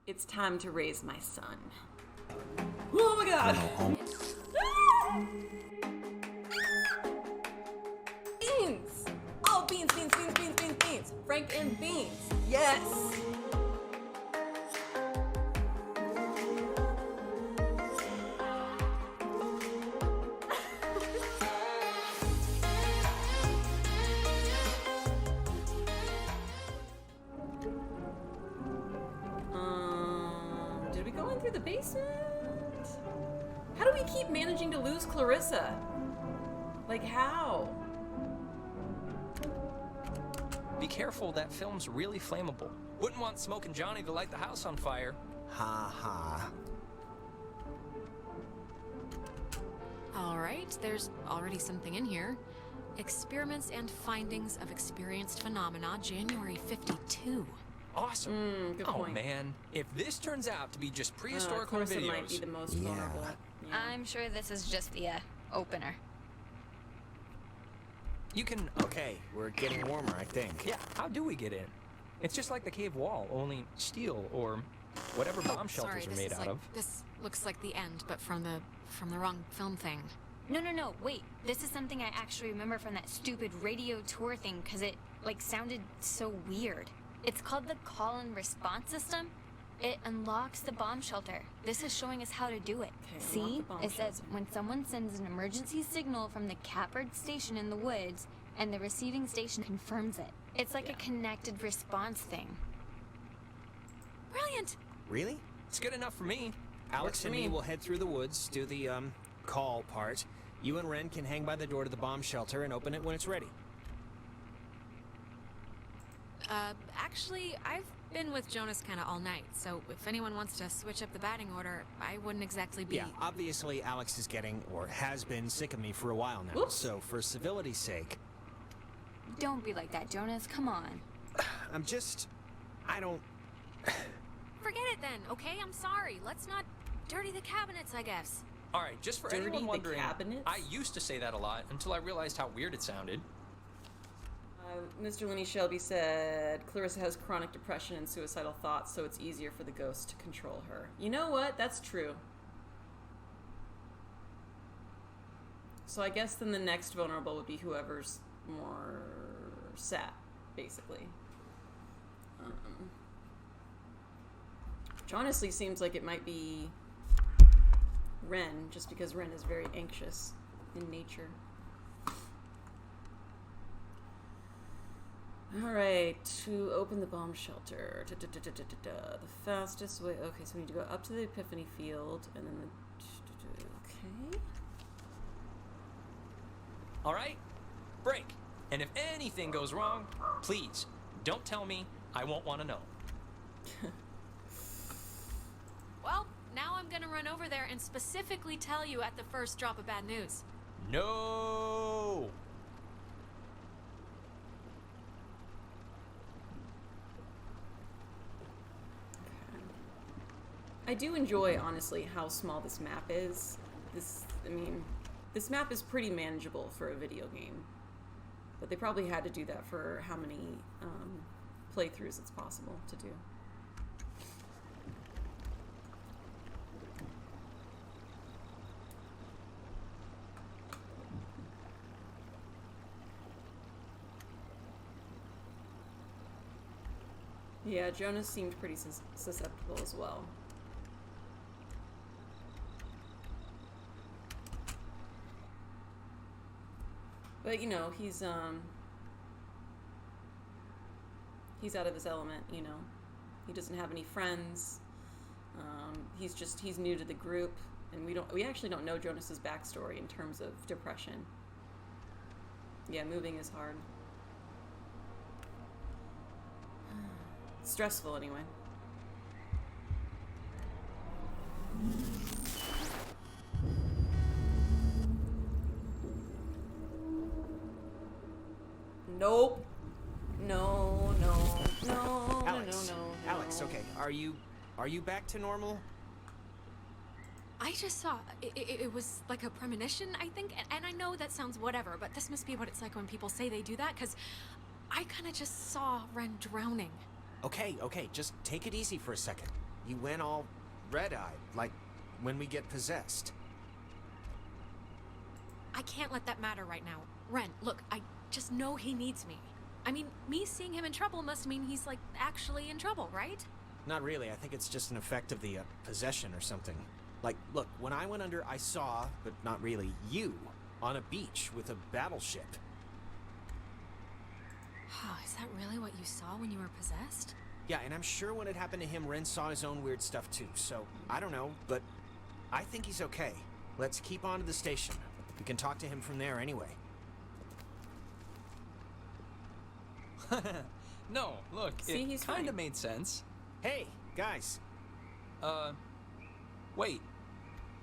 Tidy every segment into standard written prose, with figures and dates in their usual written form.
It's time to raise my son. Oh my god! Beans! Oh, beans, beans, beans, beans, beans, beans! Frank and beans! Yes! Did we go in through the basement? How do we keep managing to lose Clarissa? Like, how? Be careful, that film's really flammable. Wouldn't want Smoke and Johnny to light the house on fire. Ha ha. Alright, there's already something in here. Experiments and Findings of Experienced Phenomena, January 52. Awesome. Good Oh point. man, if this turns out to be just prehistoric Clarissa videos... might be the most vulnerable. Yeah. I'm sure this is just the opener. You can... Okay, we're getting warmer, I think. Yeah, how do we get in? It's just like the cave wall, only steel or whatever bomb shelters are made out of. This looks like the end, but from the wrong film thing. No, wait. This is something I actually remember from that stupid radio tour thing, because it, sounded so weird. It's called the call and response system. It unlocks the bomb shelter. This is showing us how to do it. Okay, See? unlock the bomb It says, shelter. when someone sends an emergency signal from the Catbird station in the woods, and the receiving station confirms it. It's like a connected response thing. Brilliant! Really? It's good enough for me. Alex for and me. me will head through the woods, do the, call part. You and Ren can hang by the door to the bomb shelter and open it when it's ready. Actually, I've been with Jonas kinda all night, so if anyone wants to switch up the batting order, I wouldn't exactly be... Yeah, obviously Alex is getting, or has been, sick of me for a while now. Oops. So, for civility's sake, Don't be like that, Jonas. Come on. I don't... Forget it then, okay? I'm sorry. Let's not dirty the cabinets, I guess. Alright, just for Dirty anyone the wondering, cabinets? I used to say that a lot until I realized how weird it sounded. Mr. Lenny Shelby said Clarissa has chronic depression and suicidal thoughts, so it's easier for the ghost to control her. You know what? That's true. So I guess then the next vulnerable would be whoever's more sad, basically. Which honestly seems like it might be Ren, just because Ren is very anxious in nature. Alright, to open the bomb shelter. The fastest way. Okay, so we need to go up to the Epiphany field, and then the. Okay. Alright? Break. And if anything goes wrong, please, don't tell me. I won't want to know. Well, now I'm gonna run over there and specifically tell you at the first drop of bad news. No! I do enjoy, honestly, how small this map is. This map is pretty manageable for a video game. But they probably had to do that for how many playthroughs it's possible to do. Yeah, Jonas seemed pretty susceptible as well. But you know, he's out of his element, you know. He doesn't have any friends. He's new to the group, and we actually don't know Jonas's backstory in terms of depression. Yeah, moving is hard. It's stressful anyway. Nope. No. Alex, No. Alex, okay, are you back to normal? I just saw, it was like a premonition, I think, and I know that sounds whatever, but this must be what it's like when people say they do that, because I kind of just saw Ren drowning. Okay, just take it easy for a second. You went all red-eyed, like when we get possessed. I can't let that matter right now. Ren, look, I just know he needs me. I mean, me seeing him in trouble must mean he's, like, actually in trouble, right? Not really. I think it's just an effect of the possession or something. Like, look, when I went under, I saw, but not really, you on a beach with a battleship. Is that really what you saw when you were possessed? Yeah, and I'm sure when it happened to him, Ren saw his own weird stuff too. So, I don't know, but I think he's okay. Let's keep on to the station. We can talk to him from there anyway. No, look, See, it he's kind fine. of made sense. Hey, guys. Wait.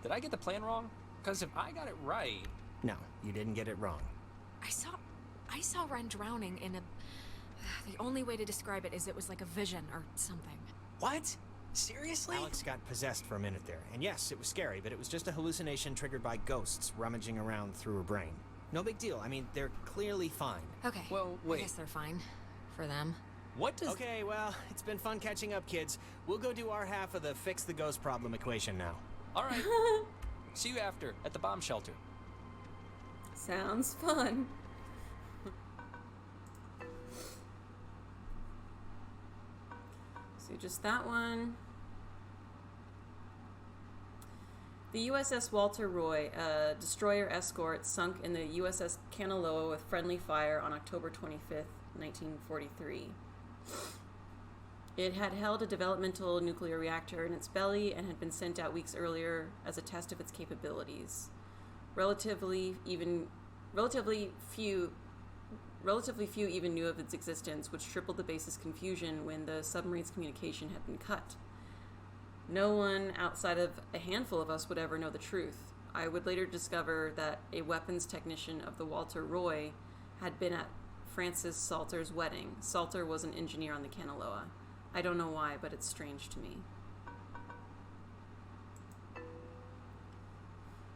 Did I get the plan wrong? Because if I got it right... No, you didn't get it wrong. I saw Ren drowning in a... The only way to describe it is it was like a vision or something. What? Seriously? Alex got possessed for a minute there. And yes, it was scary, but it was just a hallucination triggered by ghosts rummaging around through her brain. No big deal. I mean, they're clearly fine. Okay. Well, I wait. guess they're fine. For them. What does... Okay, well, it's been fun catching up, kids. We'll go do our half of the fix the ghost problem equation now. All right. See you after, at the bomb shelter. Sounds fun. So just that one. The USS Walter Roy, a destroyer escort, sunk in the USS Kanaloa with friendly fire on October 25th, 1943. It had held a developmental nuclear reactor in its belly and had been sent out weeks earlier as a test of its capabilities. Relatively few even knew of its existence, which tripled the base's confusion when the submarine's communication had been cut. No one outside of a handful of us would ever know the truth. I would later discover that a weapons technician of the Walter Roy had been at Francis Salter's wedding. Salter was an engineer on the Kanaloa. I don't know why, but it's strange to me.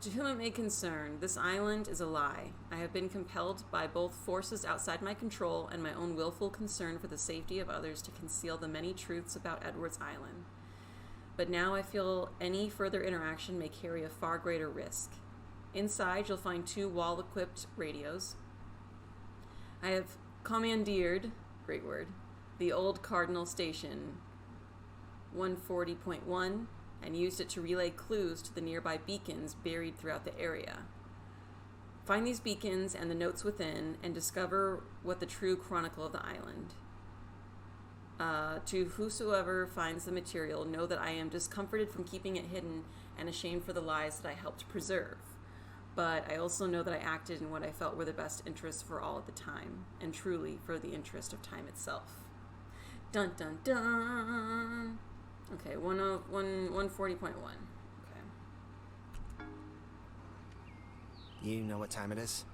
To whom it may concern, this island is a lie. I have been compelled by both forces outside my control and my own willful concern for the safety of others to conceal the many truths about Edwards Island. But now I feel any further interaction may carry a far greater risk. Inside, you'll find 2 wall-equipped radios. I have commandeered, great word, the old Cardinal Station 140.1 and used it to relay clues to the nearby beacons buried throughout the area. Find these beacons and the notes within and discover what the true chronicle of the island. To whosoever finds the material, know that I am discomforted from keeping it hidden and ashamed for the lies that I helped preserve. But I also know that I acted in what I felt were the best interests for all at the time, and truly for the interest of time itself. Dun dun dun! Okay, 140.1. Okay. You know what time it is?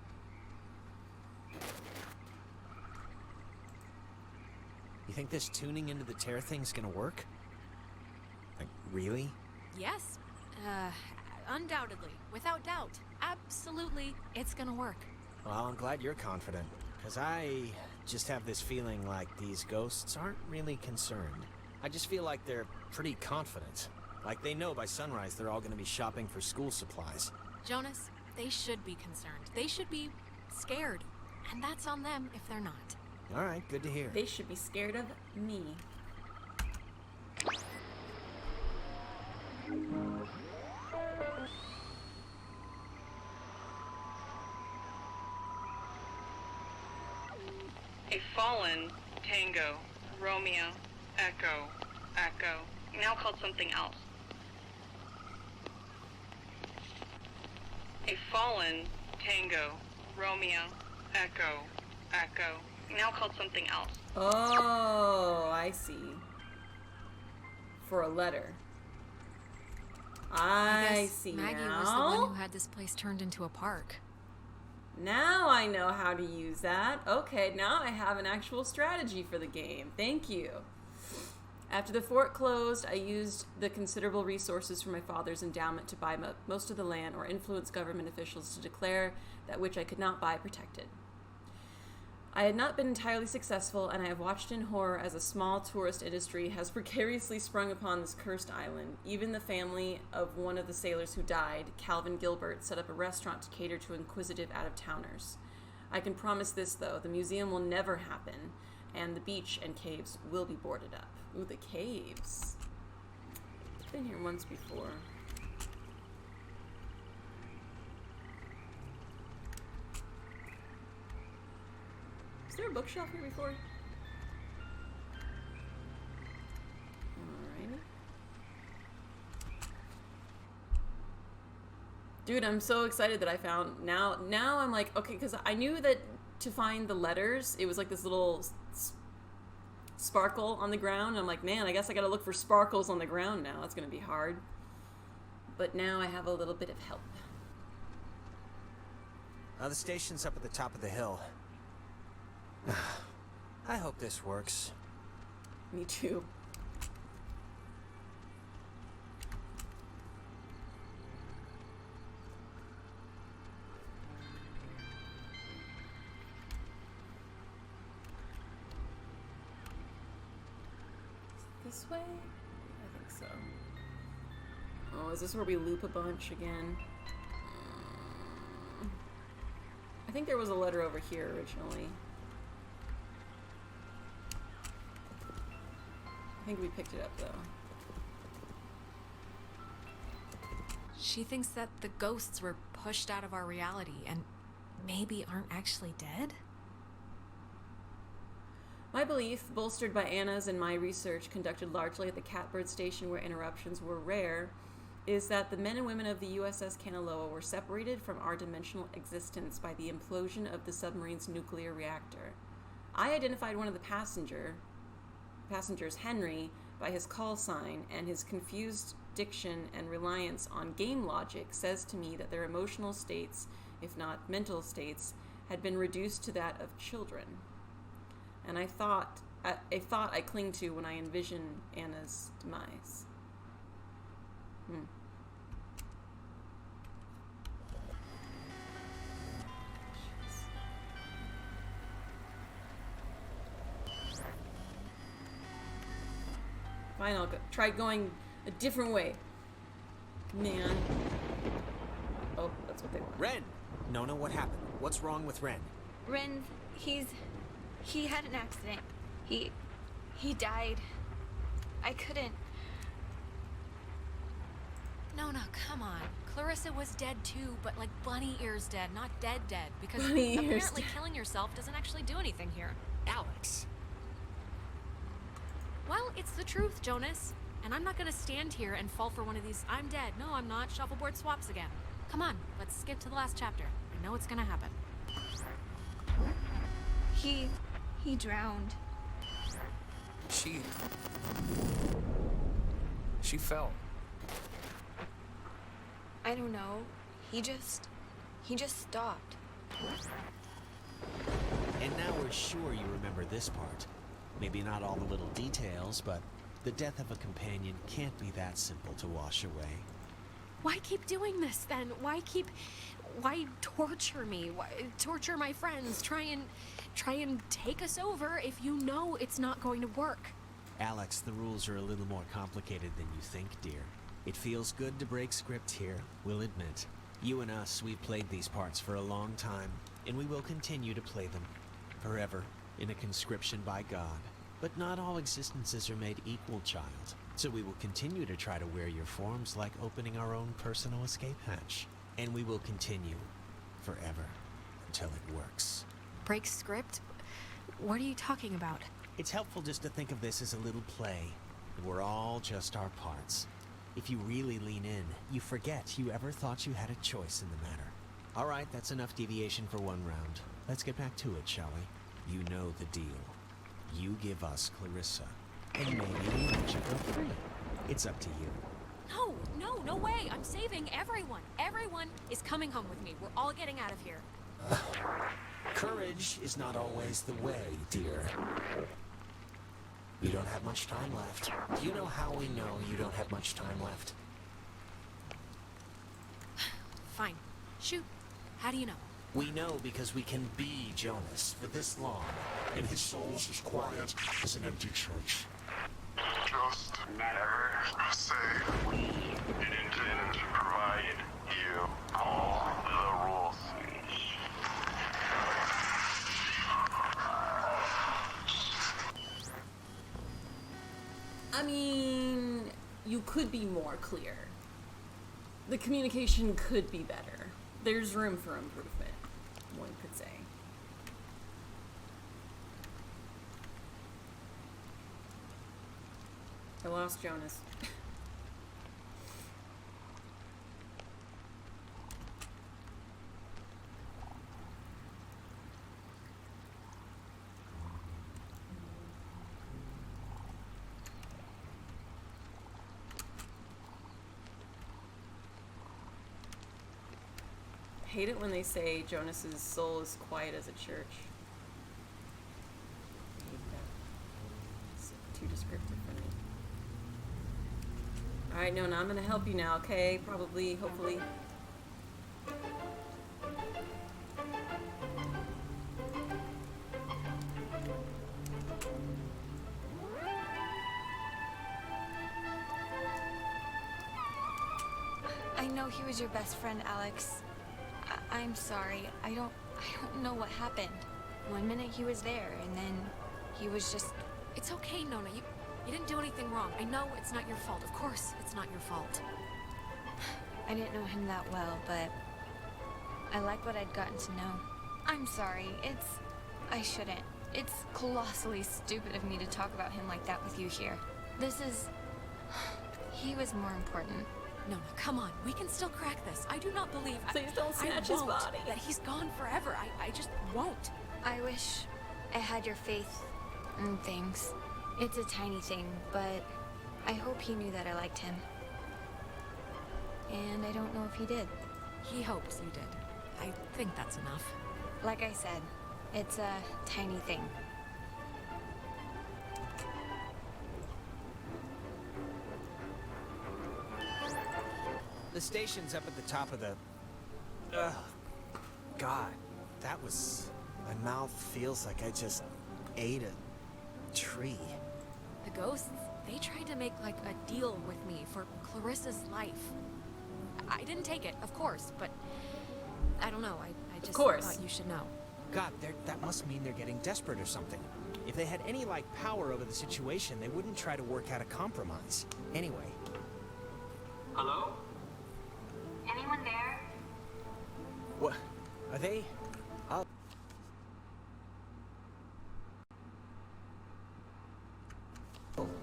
You think this tuning into the tear thing's gonna work? Like, really? Yes. Undoubtedly. Without doubt. Absolutely, it's gonna work. Well, I'm glad you're confident, because I just have this feeling like these ghosts aren't really concerned. I just feel like they're pretty confident. Like they know by sunrise they're all gonna be shopping for school supplies. Jonas, they should be concerned. They should be scared. And that's on them if they're not. All right, good to hear. They should be scared of me. A fallen tango, Romeo, echo, echo, now called something else. A fallen tango, Romeo, echo, echo, now called something else. Oh, I see. For a letter. I guess see Maggie now. was the one who had this place turned into a park. Now I know how to use that. Okay, now I have an actual strategy for the game. Thank you. After the fort closed, I used the considerable resources from my father's endowment to buy most of the land or influence government officials to declare that which I could not buy protected. I had not been entirely successful, and I have watched in horror as a small tourist industry has precariously sprung upon this cursed island. Even the family of one of the sailors who died, Calvin Gilbert, set up a restaurant to cater to inquisitive out-of-towners. I can promise this, though. The museum will never happen, and the beach and caves will be boarded up. Ooh, the caves. I've been here once before. Is there a bookshelf here before? Alrighty. Dude, I'm so excited that I found... Now I'm like, okay, because I knew that to find the letters, it was like this little sparkle on the ground. I'm like, man, I guess I gotta look for sparkles on the ground now. That's gonna be hard. But now I have a little bit of help. The station's up at the top of the hill. I hope this works. Me too. This way? I think so. Oh, is this where we loop a bunch again? I think there was a letter over here originally. I think we picked it up, though. She thinks that the ghosts were pushed out of our reality and maybe aren't actually dead? My belief, bolstered by Anna's and my research conducted largely at the Catbird Station where interruptions were rare, is that the men and women of the USS Kanaloa were separated from our dimensional existence by the implosion of the submarine's nuclear reactor. I identified one of the passengers, Henry, by his call sign, and his confused diction and reliance on game logic says to me that their emotional states, if not mental states, had been reduced to that of children. And a thought I cling to when I envision Anna's demise. Fine, I'll try going a different way. Man. Oh, that's what they want. Ren! Nona, what happened? What's wrong with Ren? Ren, he had an accident. He died. I couldn't. No, come on. Clarissa was dead too, but like bunny ears dead, not dead, because Bunny ears apparently dead. killing yourself doesn't actually do anything here. Alex! Well, it's the truth, Jonas. And I'm not gonna stand here and fall for one of these I'm dead, no I'm not, shuffleboard swaps again. Come on, let's skip to the last chapter. I know it's gonna happen. He drowned. She fell. I don't know. He just stopped. And now we're sure you remember this part. Maybe not all the little details, but the death of a companion can't be that simple to wash away. Why keep doing this then? Why torture me? Why torture my friends? Try and take us over if you know it's not going to work. Alex, the rules are a little more complicated than you think, dear. It feels good to break script here, we'll admit. You and us, we've played these parts for a long time, and we will continue to play them. Forever, in a conscription by God. But not all existences are made equal, child. So we will continue to try to wear your forms like opening our own personal escape hatch. And we will continue forever until it works. Break script? What are you talking about? It's helpful just to think of this as a little play. We're all just our parts. If you really lean in, you forget you ever thought you had a choice in the matter. All right, that's enough deviation for one round. Let's get back to it, shall we? You know the deal. You give us Clarissa, and maybe we let you go free. It's up to you. No way. I'm saving everyone. Everyone is coming home with me. We're all getting out of here. Courage is not always the way, dear. You don't have much time left. Do you know how we know you don't have much time left? Fine. Shoot. How do you know? We know because we can be Jonas for this long. And his soul's as quiet as an empty church. Just never say we didn't provide you all the rules. I mean, you could be more clear. The communication could be better. There's room for improvement, one could say. I lost Jonas. Hate it when they say Jonas's soul is quiet as a church. I hate that. It's too descriptive for me. Alright, Nona, I'm gonna help you now, okay? Probably, hopefully. I know he was your best friend, Alex. I'm sorry. I don't know what happened. One minute he was there, and then he was just... It's okay, Nona. You didn't do anything wrong. I know it's not your fault. Of course, it's not your fault. I didn't know him that well, but I like what I'd gotten to know. I'm sorry. I shouldn't. It's colossally stupid of me to talk about him like that with you here. He was more important. Nona, come on. We can still crack this. I do not believe... Please don't snatch his body. That he's gone forever. I just won't. I wish I had your faith in things. It's a tiny thing, but I hope he knew that I liked him. And I don't know if he did. He hopes you did. I think that's enough. Like I said, it's a tiny thing. The station's up at the top of the... God, that was... My mouth feels like I just ate a tree. The ghosts, they tried to make, like, a deal with me for Clarissa's life. I didn't take it, of course, but... I don't know, I just thought you should know. God, that must mean they're getting desperate or something. If they had any, like, power over the situation, they wouldn't try to work out a compromise. Anyway. Hello? Anyone there? What? Are they... Oh.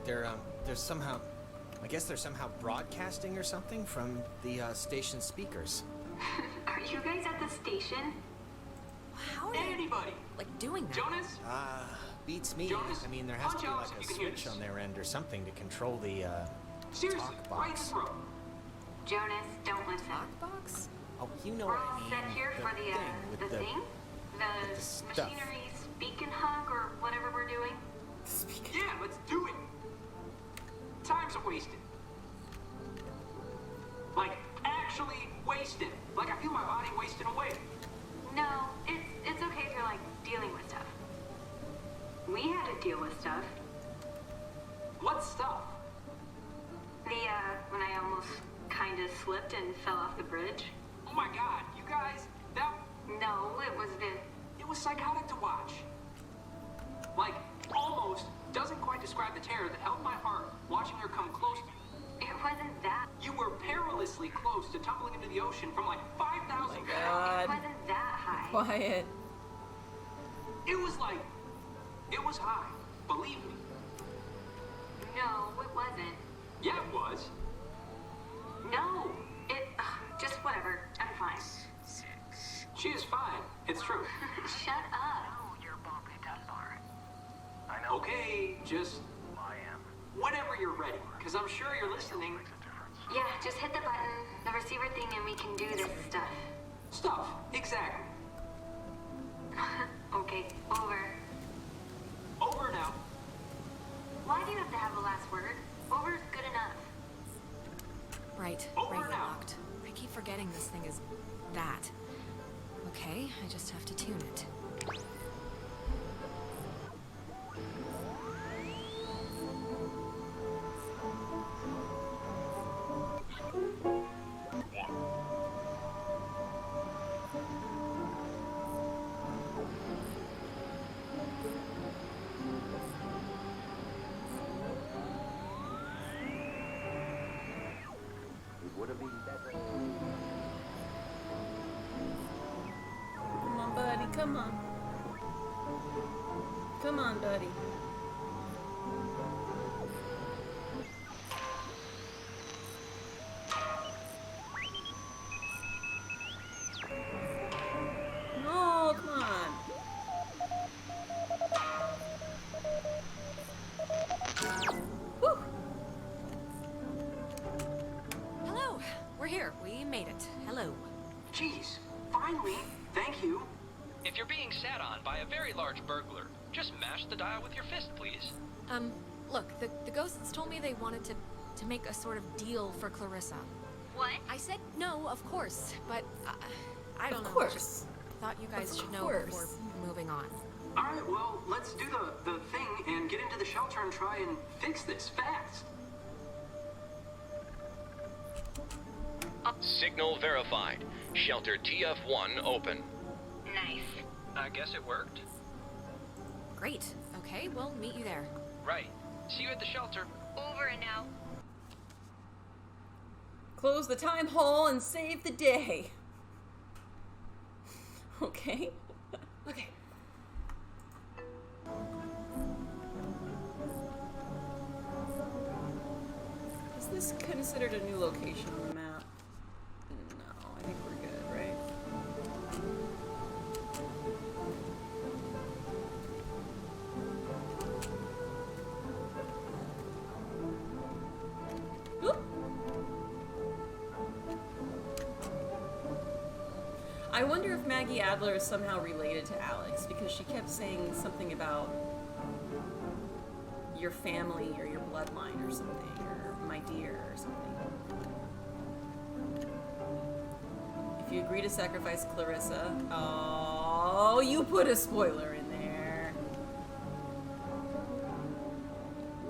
They're somehow... I guess they're somehow broadcasting or something from the, station speakers. Are you guys at the station? How are they, Anybody? like, doing that? Jonas? Beats me. Jonas, I mean, there has to be, punch out like, so a you can hear switch this. on their end or something to control the, Seriously, talk right in the box. throat. Jonas, don't listen. Box? Oh, you know We're what I all mean. set here the for the thing with the thing? with The the stuff. machinery speak and hug or whatever we're doing? Yeah, let's do it. Time's wasted. Like, actually wasted. Like, I feel my body wasting away. No, it's okay if you're like dealing with stuff. We had to deal with stuff. What stuff? When I almost kinda slipped and fell off the bridge. Oh my god, you guys, that... No, It was psychotic to watch. Like, almost doesn't quite describe the terror that held my heart watching her come close to me. it wasn't that. You were perilously close to tumbling into the ocean from like 5,000 feet. It wasn't that high. Quiet. It was like... It was high. Believe me. No, it wasn't. Yeah, it was. No, just whatever. I'm fine. She is fine. It's true. Shut up. Okay, just... Whenever you're ready, because I'm sure you're listening. Yeah, just hit the button, the receiver thing, and we can do this stuff. Stuff. Exactly. Okay, over. Over now. Why do you have to have the last word? Over's good enough. Right, Over right, now. locked. I keep forgetting this thing is that. Okay, I just have to tune it. Come on, buddy, come on. Come on, buddy. No, come on. Whew. Hello, we're here. We made it. Hello. Jeez, finally, thank you. If you're being sat on by a very large burglar, just mash the dial with your fist, please. Look, the ghosts told me they wanted to make a sort of deal for Clarissa. What? I said no, of course, but I don't Of know. course. Just thought you guys Of should know course. before moving on. All right, well, let's do the thing and get into the shelter and try and fix this fast. Signal verified. Shelter TF1 open. Nice. I guess it worked. Great. Okay, we'll meet you there. Right. See you at the shelter. Over and out. Close the time hole and save the day. Okay. Okay. Is this considered a new location on the map? No, I think we're good, right? Oop. I wonder if Maggie Adler is somehow related to Alex, because she kept saying something about your family or your bloodline or something, or my dear or something. If you agree to sacrifice Clarissa... Oh, you put a spoiler in there.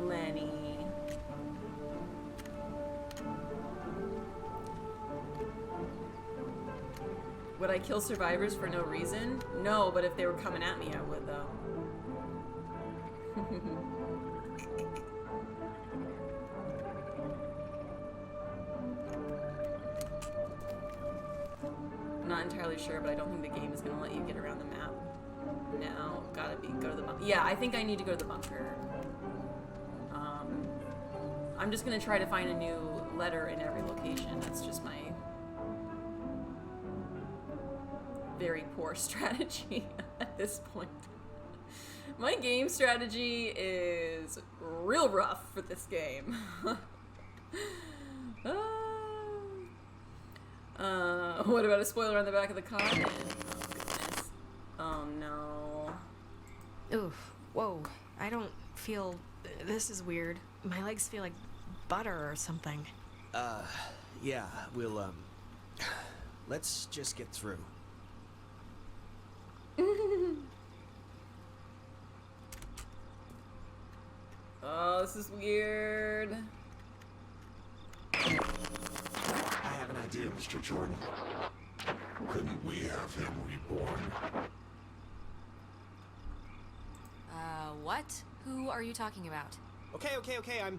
Lenny. Would I kill survivors for no reason? No, but if they were coming at me, I would, though. I'm not entirely sure, but I don't think the game is going to let you get around the map. No, go to the bunker. Yeah, I think I need to go to the bunker. I'm just going to try to find a new letter in every location. That's just my very poor strategy at this point. My game strategy is real rough for this game. What about a spoiler on the back of the car? Oh, goodness. Oh, no. Oof. Whoa. I don't feel... This is weird. My legs feel like butter or something. Yeah, we'll, let's just get through. Oh, this is weird. I have an idea, Mr. Jordan. Couldn't we have him reborn? What? Who are you talking about? Okay, I'm...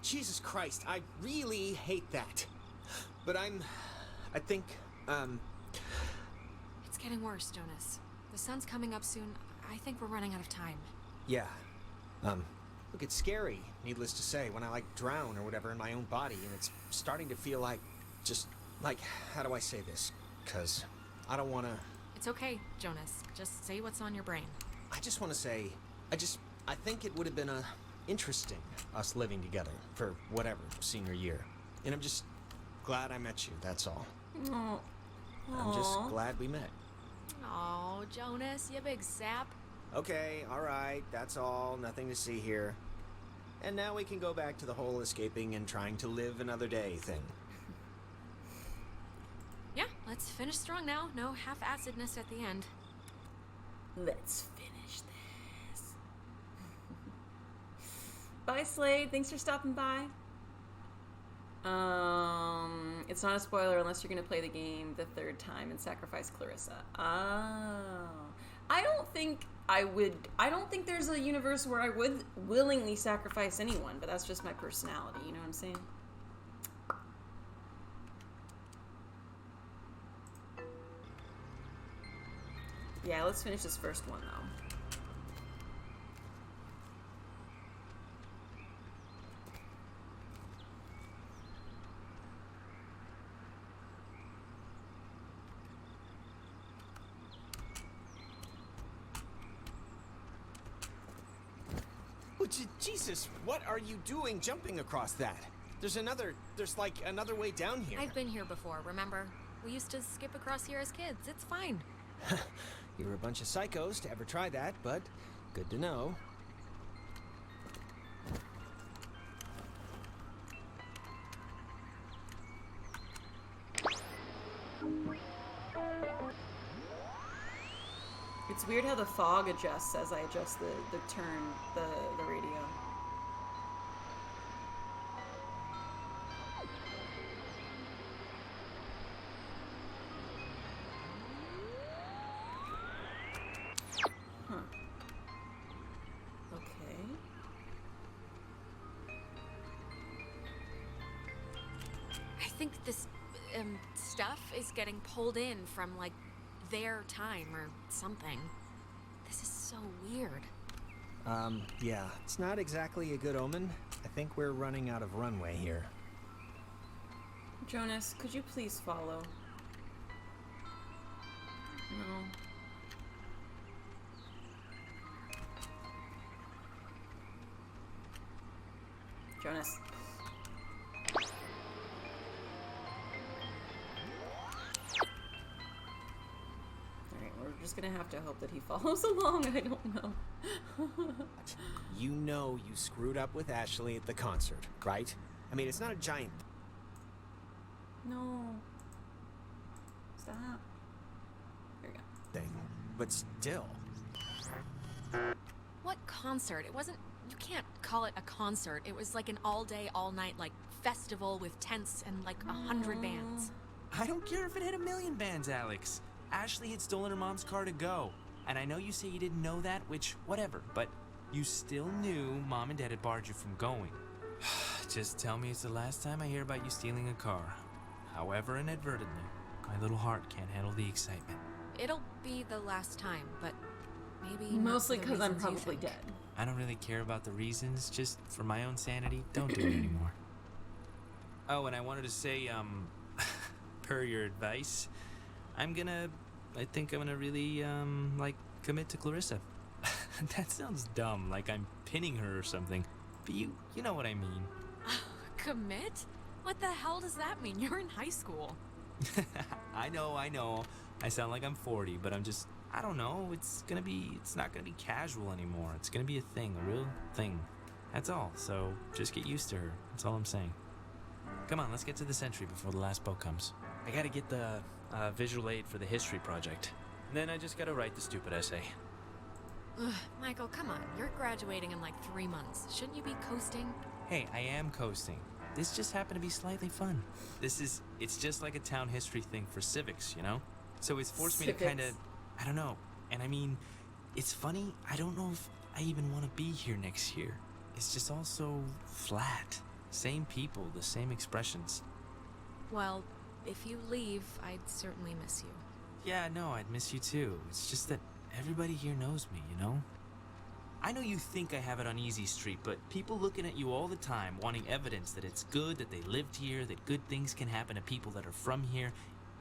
Jesus Christ, I really hate that. But I think, It's getting worse, Jonas. The sun's coming up soon. I think we're running out of time. yeah. Look, it's scary, needless to say, when I, like, drown or whatever in my own body, and it's starting to feel like, just, like, how do I say this? 'Cause I don't want to... It's okay, Jonas. Just say what's on your brain. I just want to say, I think it would have been, interesting, us living together for whatever, senior year. And I'm just glad I met you, that's all. Oh. I'm just glad we met. Oh, Jonas, you big sap. Okay, alright, that's all, nothing to see here. And now we can go back to the whole escaping and trying to live another day thing. Yeah, let's finish strong now. No half-acidness at the end. Let's finish this. Bye, Slade. Thanks for stopping by. It's not a spoiler unless you're going to play the game the third time and sacrifice Clarissa. Oh. I don't think there's a universe where I would willingly sacrifice anyone, but that's just my personality, you know what I'm saying? Yeah, let's finish this first one, though. Jesus, what are you doing jumping across that? There's like another way down here. I've been here before, remember? We used to skip across here as kids. It's fine. You were a bunch of psychos to ever try that, but good to know. It's weird how the fog adjusts as I adjust the radio. Huh. Okay. I think this stuff is getting pulled in from like their time or something. This is so weird. Yeah, it's not exactly a good omen. I think we're running out of runway here. Jonas, could you please follow? No. Jonas. We're just gonna have to hope that he follows along. I don't know. You know you screwed up with Ashley at the concert, right? I mean, it's not a giant... No. Stop. There we go. ...thing, but still. What concert? It wasn't... You can't call it a concert. It was like an all-day, all-night, like, festival with tents and, like, 100 bands. I don't care if it had 1,000,000 bands, Alex. Ashley had stolen her mom's car to go. And I know you say you didn't know that, which, whatever, but you still knew Mom and Dad had barred you from going. Just tell me it's the last time I hear about you stealing a car. However inadvertently, my little heart can't handle the excitement. It'll be the last time, but maybe mostly because I'm probably dead. I don't really care about the reasons, just for my own sanity, don't do it anymore. Oh, and I wanted to say, per your advice, I think I'm gonna really, like, commit to Clarissa. That sounds dumb, like I'm pinning her or something. But you know what I mean. Commit? What the hell does that mean? You're in high school. I know. I sound like I'm 40, but I don't know. It's not gonna be casual anymore. It's gonna be a thing, a real thing. That's all, so just get used to her. That's all I'm saying. Come on, let's get to the Sentry before the last boat comes. I gotta get the visual aid for the history project. And then I just gotta write the stupid essay. Ugh, Michael, come on. You're graduating in like 3 months. Shouldn't you be coasting? Hey, I am coasting. This just happened to be slightly fun. It's just like a town history thing for civics, you know? So it's forced me to kind of, I don't know. And I mean, it's funny, I don't know if I even want to be here next year. It's just all so flat. Same people, the same expressions. Well, if you leave, I'd certainly miss you. Yeah, no, I'd miss you too. It's just that everybody here knows me, you know? I know you think I have it on easy street, but people looking at you all the time, wanting evidence that it's good that they lived here, that good things can happen to people that are from here,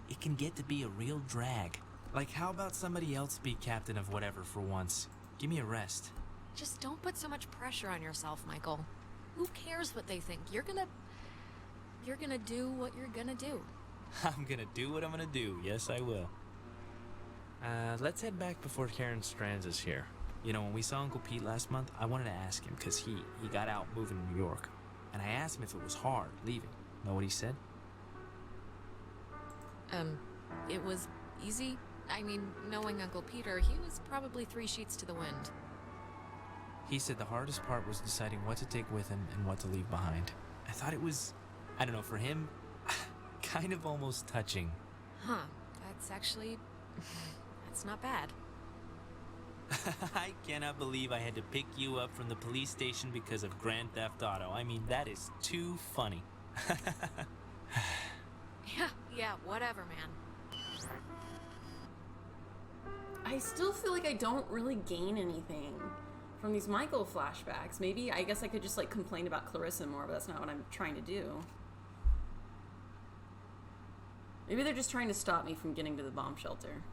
it can get to be a real drag. Like, how about somebody else be captain of whatever for once? Give me a rest. Just don't put so much pressure on yourself, Michael. Who cares what they think? You're gonna do what you're gonna do. I'm gonna do what I'm gonna do. Yes, I will. Let's head back before Karen Strands is here. You know, when we saw Uncle Pete last month, I wanted to ask him, because he got out moving to New York. And I asked him if it was hard leaving. Know what he said? it was easy. I mean, knowing Uncle Peter, he was probably 3 sheets to the wind. He said the hardest part was deciding what to take with him and what to leave behind. I thought it was, I don't know, for him, kind of almost touching. Huh, that's actually, that's not bad. I cannot believe I had to pick you up from the police station because of Grand Theft Auto. I mean, that is too funny. Yeah, whatever, man. I still feel like I don't really gain anything from these Michael flashbacks. Maybe, I guess I could just like complain about Clarissa more, but that's not what I'm trying to do. Maybe they're just trying to stop me from getting to the bomb shelter.